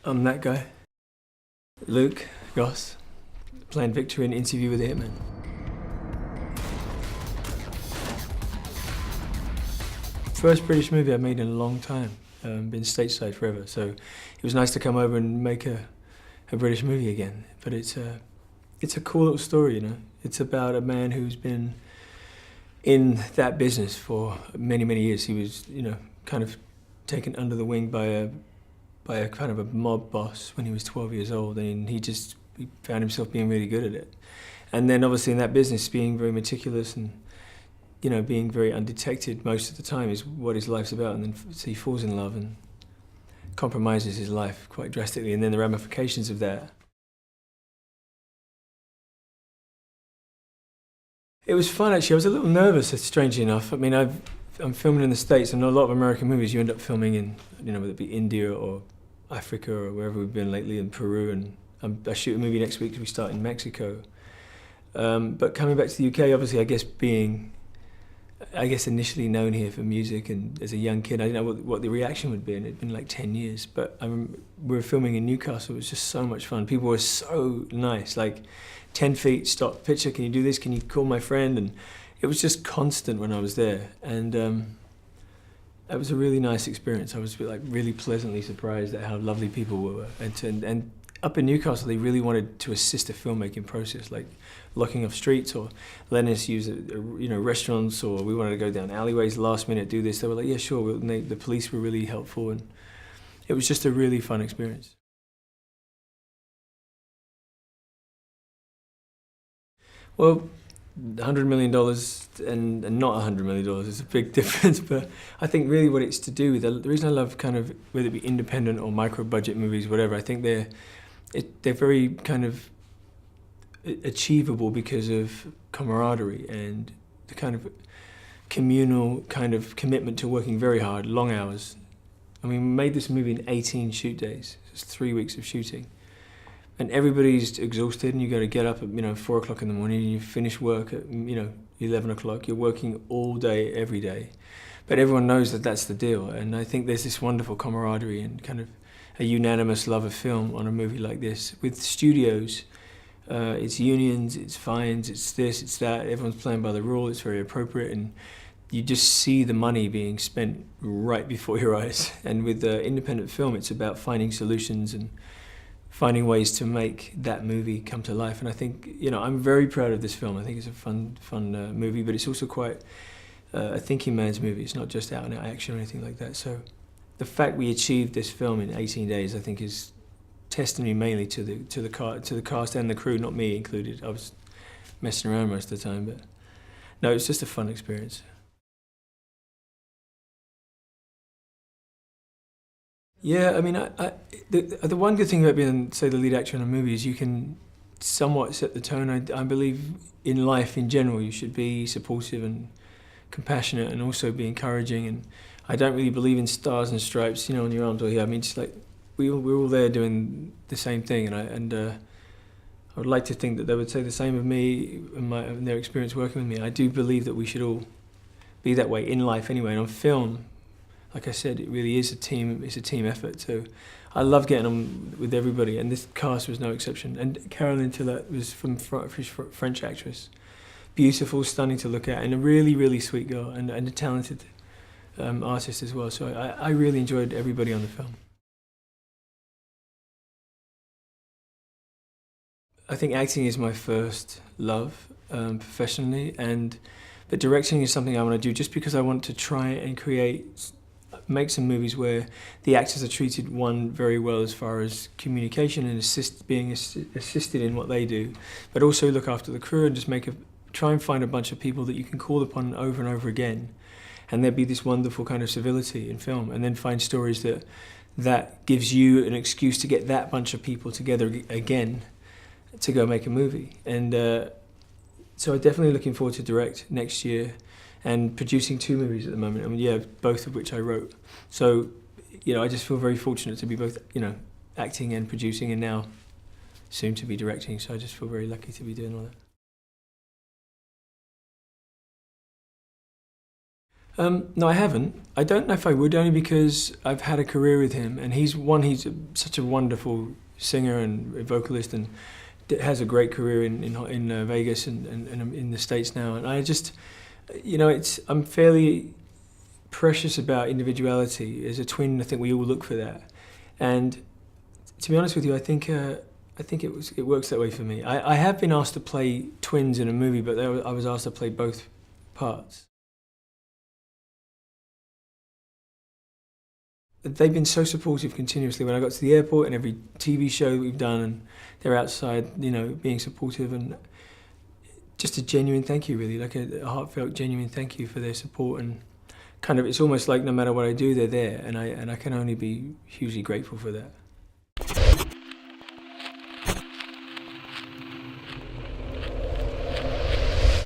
I'm that guy, Luke, Goss, playing Victor in Interview with the Hitman. First British movie I've made in a long time, been stateside forever, so it was nice to come over and make a British movie again. But it's a cool little story, you know. It's about a man who's been in that business for many, many years. He was, you know, kind of taken under the wing by a kind of a mob boss when he was 12 years old, and he found himself being really good at it. And then obviously in that business, being very meticulous and, you know, being very undetected most of the time is what his life's about. And then so he falls in love and compromises his life quite drastically, and then the ramifications of that. It was fun, actually. I was a little nervous, strangely enough. I mean, I'm filming in the States, and a lot of American movies you end up filming in, you know, whether it be India or Africa or wherever we've been lately, in Peru, and I shoot a movie next week because we start in Mexico. But coming back to the UK, obviously, I guess initially known here for music, and as a young kid, I didn't know what the reaction would be, and it'd been like 10 years. But we were filming in Newcastle. It was just so much fun. People were so nice, like 10 feet, stop, picture, can you do this? Can you call my friend? And it was just constant when I was there. And it was a really nice experience. I was like really pleasantly surprised at how lovely people were. And up in Newcastle, they really wanted to assist the filmmaking process, like locking off streets or letting us use, you know, restaurants, or we wanted to go down alleyways last minute, do this. They were like, yeah, sure. The police were really helpful, and it was just a really fun experience. Well, $100 million and not $100 million is a big difference, but I think really what it's to do with, the reason I love kind of, whether it be independent or micro-budget movies, whatever, I think they're very kind of achievable because of camaraderie and the kind of communal kind of commitment to working very hard, long hours. I mean, we made this movie in 18 shoot days. It's 3 weeks of shooting. And everybody's exhausted, and you got to get up at, you know, 4 o'clock in the morning, and you finish work at, you know, 11 o'clock. You're working all day, every day. But everyone knows that that's the deal. And I think there's this wonderful camaraderie and kind of a unanimous love of film on a movie like this. With studios, it's unions, it's fines, it's this, it's that. Everyone's playing by the rule, it's very appropriate, and you just see the money being spent right before your eyes. And with independent film, it's about finding solutions and finding ways to make that movie come to life. And I think, you know, I'm very proud of this film. I think it's a fun movie, but it's also quite a thinking man's movie. It's not just out and out action or anything like that. So the fact we achieved this film in 18 days, I think, is testimony mainly to the cast and the crew, not me included. I was messing around most of the time, but no, it's just a fun experience. Yeah, I mean, the one good thing about being, say, the lead actor in a movie is you can somewhat set the tone. I believe in life in general you should be supportive and compassionate, and also be encouraging. And I don't really believe in stars and stripes, you know, on your arms or here. I mean, just like we're all there doing the same thing, and I would like to think that they would say the same of me and their experience working with me. I do believe that we should all be that way in life anyway. And on film, like I said, it really is a team. It's a team effort. So I love getting on with everybody, and this cast was no exception. And Caroline Tillet was French actress, beautiful, stunning to look at, and a really, really sweet girl, and a talented artist as well. So I really enjoyed everybody on the film. I think acting is my first love professionally, but directing is something I want to do just because I want to try and make some movies where the actors are treated, one, very well as far as communication and being assisted in what they do, but also look after the crew and just try and find a bunch of people that you can call upon over and over again, and there'd be this wonderful kind of civility in film, and then find stories that gives you an excuse to get that bunch of people together again to go make a movie. And so I'm definitely looking forward to direct next year, and producing 2 movies at the moment. I mean, yeah, both of which I wrote. So, you know, I just feel very fortunate to be both, you know, acting and producing, and now soon to be directing. So I just feel very lucky to be doing all that. No, I haven't. I don't know if I would, only because I've had a career with him, and such a wonderful singer and vocalist, and has a great career in Vegas and in the States now. And I just, I'm fairly precious about individuality. As a twin, I think we all look for that. And to be honest with you, I think it works that way for me. I have been asked to play twins in a movie, but I was asked to play both parts. They've been so supportive continuously. When I got to the airport and every TV show that we've done, and they're outside, being supportive, and just a genuine thank you, really, like a heartfelt, genuine thank you for their support. And kind of, it's almost like no matter what I do, they're there, and I can only be hugely grateful for that.